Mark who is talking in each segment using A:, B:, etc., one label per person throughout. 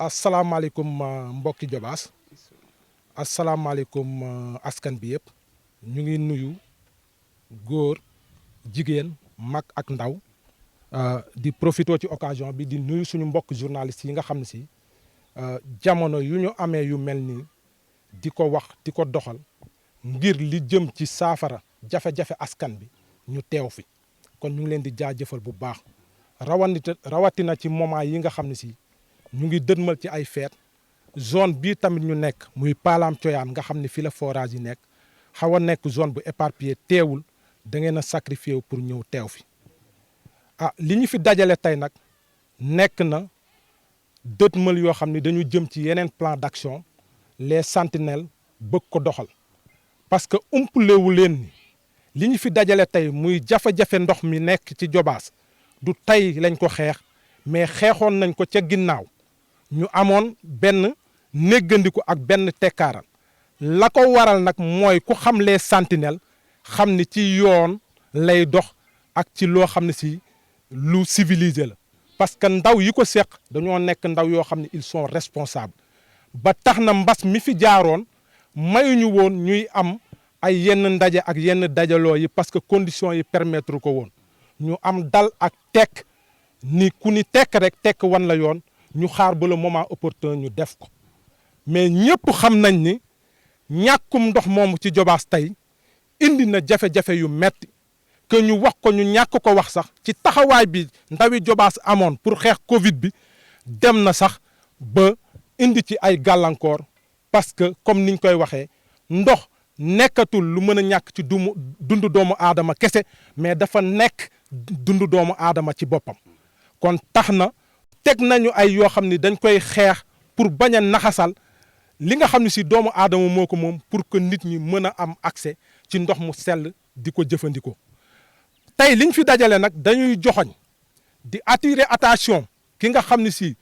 A: asalaamaaleykum mbokki Jobaas asalaamaaleykum askan bi yëpp ñu ngi nuyu góor jigéen mag ak ndaw di profité ci occasion bi di nuyu suñu mbokk journalistes yi nga xam ne si jamono yu ñu amee yu mel nii di ko wax di ko doxal ngir li jëm ci saafara jafe-jafe askan bi ñu teew fi kon ñu ngi leen di jaajëfal bu baax rawatina ci moment yi nga xam ne si ñu ngi dënmal ci ay feet zone bii tamit ñu nekk muy Palam Coyaan nga xam ne fii la forage yi nekk xaw a nekk zone bu éparpillé teewul da ngeen a sacrifié wu pour ñëw teew fi li ñu fi dajale tey nag nekk na dënmal yoo xam ne dañu jëm ci yeneen plan d'action les sentinelles bëgg ko doxal parce que umpalewu leen ni li ñu fi dajale tey muy jafe-jafe ndox mi nekk ci Jobaas du tey lañ ko xeex mais xeexoon nañ ko ca ginnaaw ñu amoon benn néggandiku ak benn tekkaaral la ko waral nag mooy ku xam les sentinelles xam ni ci yoon lay dox ak ci loo xam ne si lu civilisé la parce que ndaw yi ko seq dañoo nekk ndaw yoo xam ne ils sont responsables ba tax na mbas mi fi jaaroon mayuñu woon ñuy am ay yenn ndaje ak yenn dajaloo yi parce que conditions yi permettre ko woon ñu am dal ak tekk ni ku ni tekk rek tekk wan la yoon ñu xaar ba le moment opportun ñu def ko mais ñëpp xam nañ ni ñàkkum ndox moomu ci Jobaas tey indi na jafe-jafe yu metti que ñu wax ko ñu ñàkk ko wax sax ci taxawaay bi ndawi Jobaas amoon pour xeex Covid bi dem na sax ba indi ci ay gàllankoor parce que comme niñ koy waxee ndox nekkatul lu mën a ñàkk ci dundu doomu aadama kese mais dafa nekk dundu doomu aadama ci boppam kon tax na teg nañu ay yoo xam ni dañ koy xeex pour bañ a naxasal li nga xam ne si doomu aadama moo ko moom pour que nit ñi mën a am accès ci ndox mu sell di ko jëfandikoo tey liñ fi dajale nag dañuy joxoñ di attirer attention ki nga xam ne si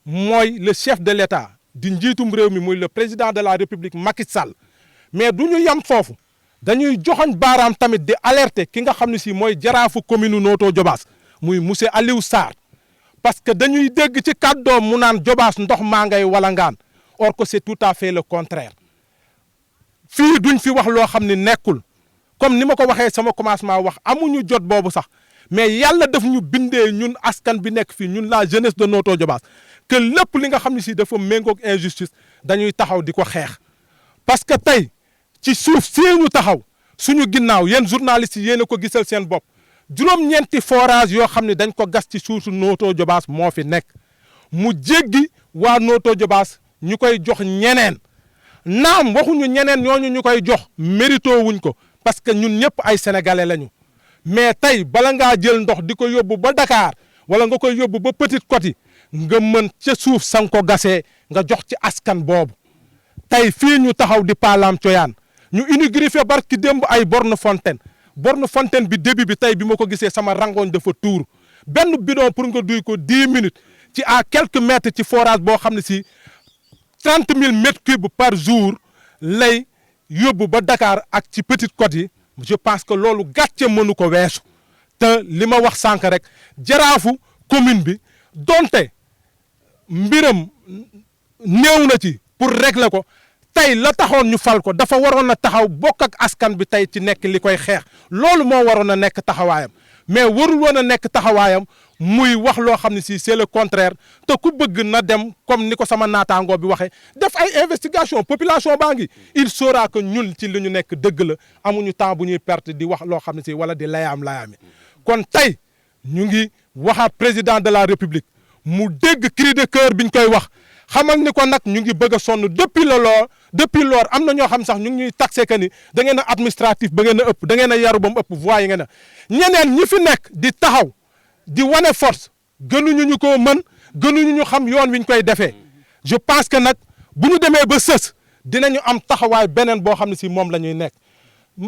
A: mooy le chef de l'État di njiitum réew mi muy le président de la République Macky Sall mais du ñu yem foofu dañuy joxoñ baaraam tamit di alerter ki nga xam ne si mooy jaraafu commune Notto Diobass muy monsieur Aliou Sarr parce que dañuy dégg ci kàddoom mu naan Diobass ndox maa ngay walangaan or que c'est tout à fait le contraire fii duñ fi wax loo xam ne nekkul comme ni ma ko waxee sama commencement wax amuñu jot boobu sax mais yàlla daf ñu bindee ñun askan bi nekk fii ñun la jeunesse de Notto Diobass que lépp li nga xam ne si dafa méngoog injustice dañuy taxaw di ko xeex parce que tey ci suuf si ñu taxaw suñu ginnaaw yéen journalistes yi yéen a ko gisal seen bopp juróom-ñeenti forage yoo xam ne dañ ko gas ci suufu Notto Diobass moo fi nekk mu jéggi waa Notto Diobass ñu koy jox ñeneen naam waxuñu ñeneen ñooñu ñu koy jox mérito wuñ ko parce que ñun ñëpp ay sénégalais lañu mais tey bala ngaa jël ndox di ko yóbbu ba Dakar wala nga koy yóbbu ba Petite Côte nga mën ca suuf sang ko gasee nga jox ci askan boobu tey fii ñu taxaw di Palam Coyaan ñu inauguré fi barki démb ay borne fontaine bi début bi tey bi ma ko gisee sama rangoñ dafa tuur benn bidon pour nga duy ko 10 minutes ci à quelques mètres ci forage boo xam ne si 30 000 mètres cubes par jour lay yóbbu ba Dakar ak ci Petite Côte yi je pense que loolu gàcce mënu ko weesu te li ma wax sànq rek jaraafu commune bi donte mbiram néew na ci pour régler ko tey la taxoon ñu fal ko dafa waroon a taxaw bokk ak askan bi tey ci nekk li koy xeex loolu moo waroon a nekk taxawaayam mais warul woon a nekk taxawaayam muy wax loo xam ne si c'est le contraire te ku bëgg na dem comme ni ko sama naataangoo bi waxee def ay investigation population baa ngi il saura que ñun ci li ñu nekk dëgg la amuñu temps bu ñuy perte di wax loo xam ne si wala di layaami kon tey ñu ngi waxaat président de la république mu dégg cri de cœur bi ñu koy wax xamal ni ko nag ñu ngi bëgg a sonn depuis lors am na ñoo xam sax ñu ngi ñuy taxé que ni da ngeen a administratif ba ngeen a ëpp da ngeen a yaru ba mu ëpp voix yi ngeen a ñeneen ñi fi nekk di taxaw di wane force gënuñu ñu ko mën gënuñu ñu xam yoon wi ñu koy defee je pense que nag bu ñu demee ba sës dinañu am taxawaay beneen boo xam ne si moom la ñuy nekk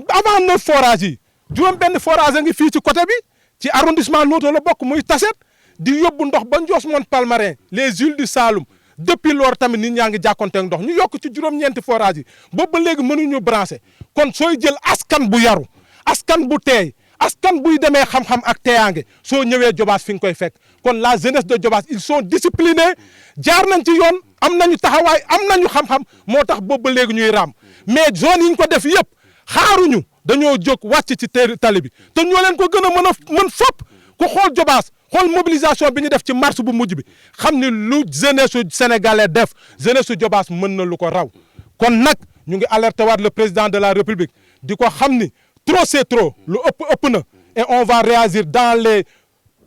A: avant 9 forages yi juróom benn forage a ngi fii ci côté bi ci arrondissement Notto la bokk muy Tassette di yóbbu ndox ba Ndiosmone Palmarin les îles du Saloum depuis loolu tamit nit ñaa ngi jàkkonteeg ndox ñu yokk ci juróom-ñeenti forage yi boobu ba léegi mënuñu branché kon sooy jël askan bu yaru askan bu teey askan buy demee xam-xam ak teeyaange soo ñëwee Diobass fi nga koy fekk kon la jeunesse de Diobass ils sont disciplinés jaar nañ ci yoon am nañu taxawaay am nañu xam-xam moo tax boobu ba léegi ñuy raam mais zone yi ñu ko def yëpp xaaruñu dañoo jóg wàcc ci tali bi te ñoo leen ko gën a mën fopp ku xool Jobaas xool mobilisation bi ñu def ci marche bu mujj bi xam ni lu jeunesse su sénégalais def jeunesse su Jobaas mën na lu ko raw kon nag ñu ngi alerté waat le président de la république di ko xam ni trop c'est trop lu ëpp na et on va réagir dans les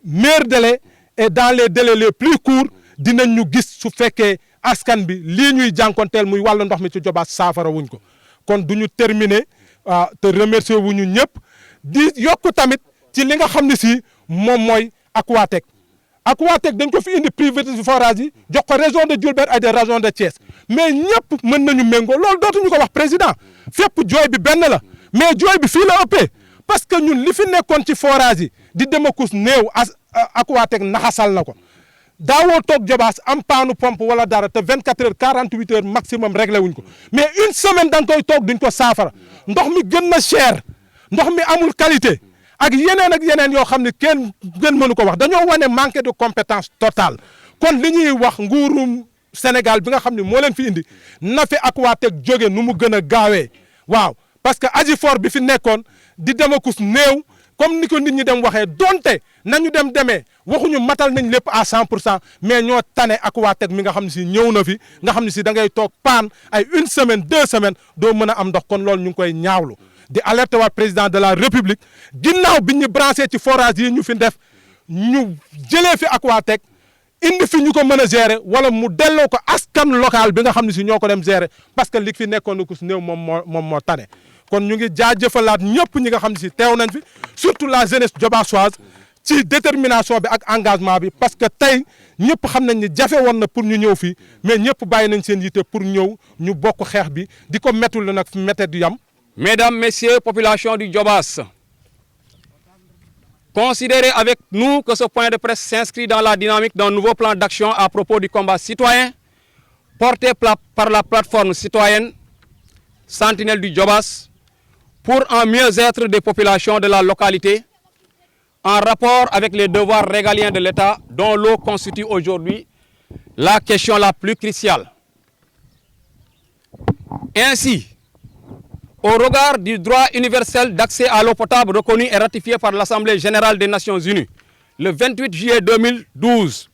A: meilleurs délais et dans les délais les plus courts dinañ ñu gis su fekkee askan bi lii ñuy jànkonteel muy wàllu ndox mi ci Jobaas saafara wuñ ko kon du ñu terminer te remercier wuñu ñëpp di yokk tamit ci li nga xam ne si moom mooy Aquatech dañ ko fi indi privatisation forage yi jox ko région de Diourbel ak des régions de Thiès mais ñëpp mën nañu méngoo loolu dootuñu ko wax président fépp jooy bi benn la mais jooy bi fii la ëppee parce que ñun li fi nekkoon ci forage yi di demakus néew Aquatech naxasal na ko daawoo toog Jobaas am paanu pompe wala dara te 24 heures 48 heures maximum réglé wuñ ko mais une semaine da nga koy toog duñ ko saafara ndox mi gën na cher ndox mi amul qualité ak yeneen yoo xam ne kenn mënu ko wax dañoo wane manque de compétence totale kon li ñuy wax nguurum Sénégal bi nga xam ne moo leen fi indi na fi Aquatech jóge nu mu gën a gaawee waaw parce que Agifor bi fi nekkoon di demakus néew comme ni ko nit ñi dem waxee donte nañu demee waxuñu matal nañ lépp à 100% mais ñoo tane Aquatech mi nga xam ne si ñëw na fi nga xam ne si da ngay toog paan ay 1 semaine 2 semaines doo mën a am ndox kon loolu ñu ngi koy ñaawlu di alerter waat président de la république ginnaaw bi ñu branché ci forage yi ñu fi def ñu jëlee fi Aquatech indi fi ñu ko mën a gérer wala mu delloo ko askan local bi nga xam ne si ñoo ko dem gérer parce que li fi nekkoon na ko si néew moom moo tane kon ñu ngi jaajëfalaat ñëpp ñi nga xam ne si teew nañ fi surtout la jeunesse jobaassoise ci détermination bi ak engagement bi parce que tey ñëpp xam nañ ni jafe woon na pour ñu ñëw fii mais ñëpp bàyyi nañ seen yitte pour ñëw ñu bokk xeex bi di ko mettul la nag métte du yam.
B: Mesdames, Messieurs, population du Jobaas, considérez avec nous que ce point de presse s'inscrit dans la dynamique d'un nouveau plan d'action à propos du combat citoyen porté par la plateforme citoyenne Sentinelle du Jobaas pour un mieux-être des populations de la localité en rapport avec les devoirs régaliens de l'État dont l'eau constitue aujourd'hui la question la plus cruciale. Ainsi, au regard du droit universel d'accès à l'eau potable reconnu et ratifié par l'Assemblée générale des Nations unies le 28 juillet 2012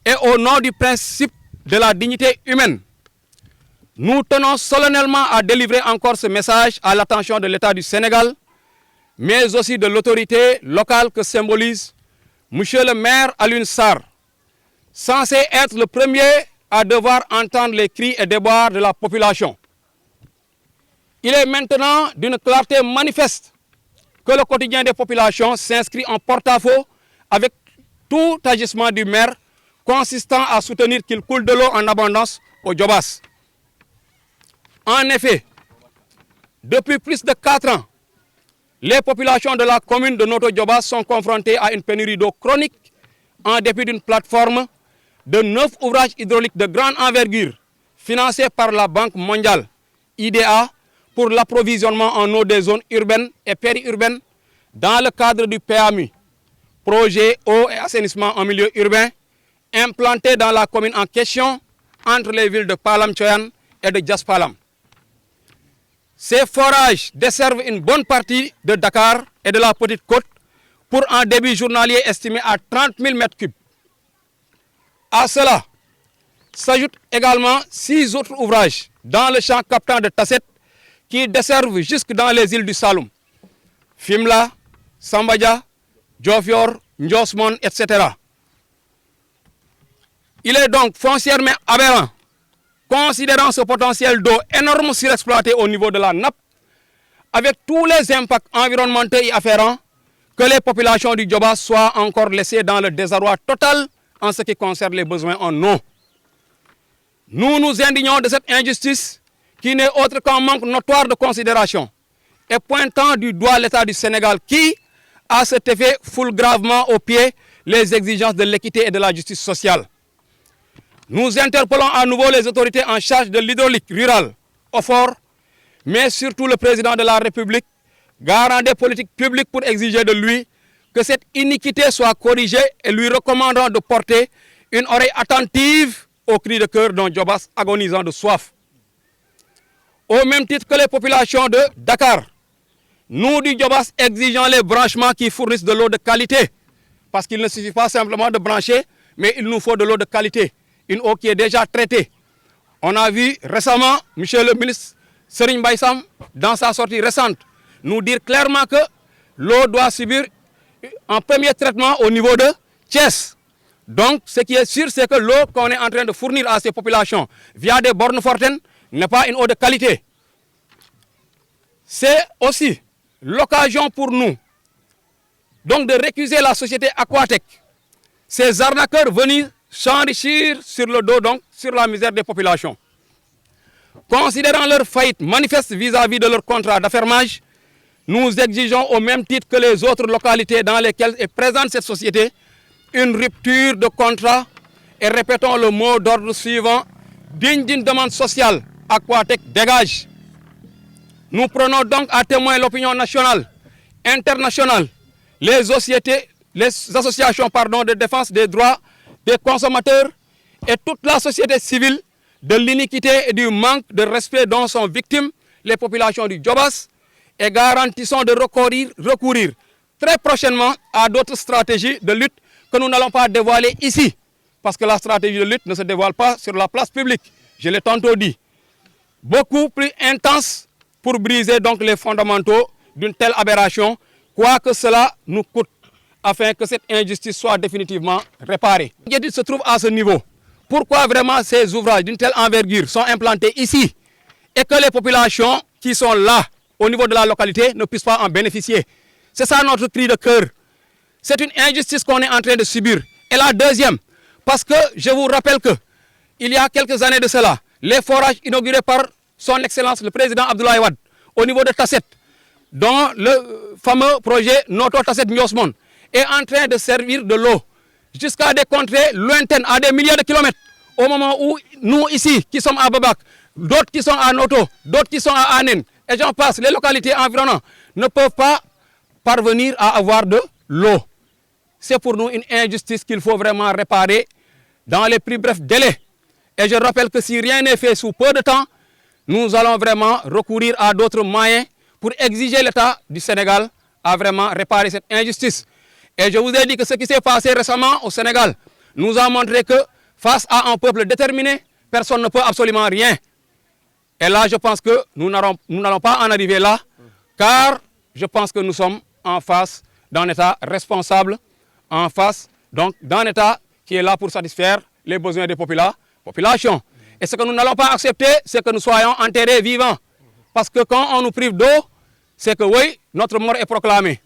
B: et au nom du principe de la dignité humaine, nous tenons solennellement à délivrer encore ce message à l'attention de l'État du Sénégal, mais aussi de l'autorité locale que symbolise Monsieur le maire Alioune Sarr, censé être le premier à devoir entendre les cris et déboires de la population. Il est maintenant d'une clarté manifeste que le quotidien des populations s'inscrit en porte-à-faux avec tout agissement du maire consistant à soutenir qu'il coule de l'eau en abondance au Jobaas. En effet, depuis plus de 4 ans, les populations de la commune de Notto Diobass sont confrontées à une pénurie d'eau chronique en dépit d'une plateforme de 9 ouvrages hydrauliques de grande envergure financés par la Banque mondiale, IDA, pour l'approvisionnement en eau des zones urbaines et périurbaines dans le cadre du PAMU, projet eau et assainissement en milieu urbain, implanté dans la commune en question entre les villes de Palam Choyan et de Diass Palam. Ces forages desservent une bonne partie de Dakar et de la Petite Côte pour un débit journalier estimé à 30 000 m3. À cela s'ajoutent également 6 autres ouvrages dans le champ captant de Tasset qui desservent jusque dans les îles du Saloum, Fimela, Sambadia, Diofior, Ndiosmone, etc. Il est donc foncièrement aberrant, considérant ce potentiel d'eau énorme surexploité au niveau de la nappe, avec tous les impacts environnementaux y afférents, que les populations du Jobaas soient encore laissées dans le désarroi total en ce qui concerne les besoins en eau. Nous nous indignons de cette injustice qui n'est autre qu'un manque notoire de considération et pointant du doigt l'État du Sénégal qui, à cet effet, foule gravement aux pieds les exigences de l'équité et de la justice sociale. Nous interpellons à nouveau les autorités en charge de l'hydraulique rurale, OFOR, mais surtout le président de la République, garant des politiques publiques pour exiger de lui que cette iniquité soit corrigée et lui recommandant de porter une oreille attentive aux cris de cœur d'un Djobas agonisant de soif. Au même titre que les populations de Dakar, nous du Djobas exigeons les branchements qui fournissent de l'eau de qualité. Parce qu'il ne suffit pas simplement de brancher, mais il nous faut de l'eau de qualité. Une eau qui est déjà traitée. On a vu récemment, monsieur le ministre Serigne Mbaye Sam, dans sa sortie récente, nous dire clairement que l'eau doit subir un premier traitement au niveau de Thiès. Donc, ce qui est sûr, c'est que l'eau qu'on est en train de fournir à ces populations via des bornes fortaines n'est pas une eau de qualité. C'est aussi l'occasion pour nous donc de récuser la société Aquatec, ces arnaqueurs venus s'enrichir sur le dos, donc sur la misère des populations. Considérant leur faillite manifeste vis-à-vis de leur contrat d'affermage, nous exigeons au même titre que les autres localités dans lesquelles est présente cette société une rupture de contrat et répétons le mot d'ordre suivant: digne d'une demande sociale, Aquatec dégage. Nous prenons donc à témoin l'opinion nationale, internationale, les associations de défense des droits des consommateurs et toute la société civile de l'iniquité et du manque de respect dont sont victimes les populations du Djobas et garantissons de recourir très prochainement à d'autres stratégies de lutte que nous n'allons pas dévoiler ici. Parce que la stratégie de lutte ne se dévoile pas sur la place publique. Je l'ai tantôt dit. Beaucoup plus intense pour briser donc les fondamentaux d'une telle aberration, quoi que cela nous coûte, afin que cette injustice soit définitivement réparée. L'inquiétude se trouve à ce niveau. Pourquoi vraiment ces ouvrages d'une telle envergure sont implantés ici et que les populations qui sont là, au niveau de la localité, ne puissent pas en bénéficier? C'est ça notre cri de cœur. C'est une injustice qu'on est en train de subir. Et la deuxième, parce que je vous rappelle que il y a quelques années de cela, les forages inaugurés par son Excellence le président Abdoulaye Wade au niveau de Tasset, dont le fameux projet Noto Tasset Miosmon est en train de servir de l'eau jusqu'à des contrées lointaines, à des milliers de kilomètres, au moment où nous ici, qui sommes à Babak, d'autres qui sont à Noto, d'autres qui sont à Anen, et j'en passe, les localités environnantes, ne peuvent pas parvenir à avoir de l'eau. C'est pour nous une injustice qu'il faut vraiment réparer dans les plus brefs délais. Et je rappelle que si rien n'est fait sous peu de temps, nous allons vraiment recourir à d'autres moyens pour exiger l'État du Sénégal à vraiment réparer cette injustice. Et je vous ai dit que ce qui s'est passé récemment au Sénégal nous a montré que face à un peuple déterminé, personne ne peut absolument rien. Et là, je pense que nous n'allons pas en arriver là, car je pense que nous sommes en face d'un État responsable, en face donc d'un État qui est là pour satisfaire les besoins des populations. Et ce que nous n'allons pas accepter, c'est que nous soyons enterrés vivants. Parce que quand on nous prive d'eau, c'est que oui, notre mort est proclamée.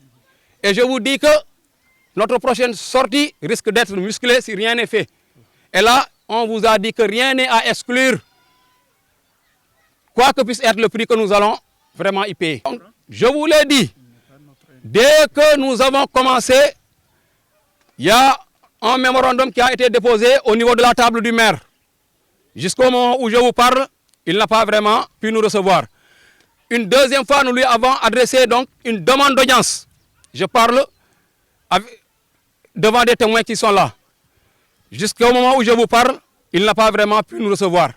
B: Et je vous dis que notre prochaine sortie risque d'être musclée si rien n'est fait. Et là, on vous a dit que rien n'est à exclure, quoi que puisse être le prix que nous allons vraiment y payer. Donc, je vous l'ai dit, dès que nous avons commencé, il y a un mémorandum qui a été déposé au niveau de la table du maire. Jusqu'au moment où je vous parle, il n'a pas vraiment pu nous recevoir. Une deuxième fois, nous lui avons adressé donc une demande d'audience. Je parle devant des témoins qui sont là. Jusqu'au moment où je vous parle, il n'a pas vraiment pu nous recevoir.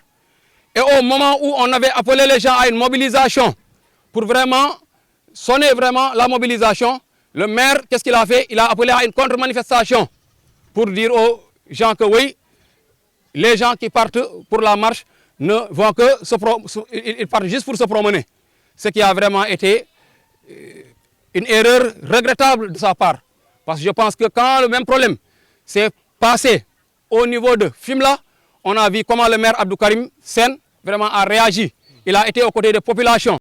B: Et au moment où on avait appelé les gens à une mobilisation, pour vraiment sonner vraiment la mobilisation, le maire, qu'est-ce qu'il a fait? Il a appelé à une contre-manifestation pour dire aux gens que oui, les gens qui partent pour la marche ne vont que ils partent juste pour se promener. Ce qui a vraiment été une erreur regrettable de sa part. Parce que je pense que quand le même problème s'est passé au niveau de Fimela, on a vu comment le maire Abdou Karim Sen vraiment a réagi. Il a été aux côtés des populations.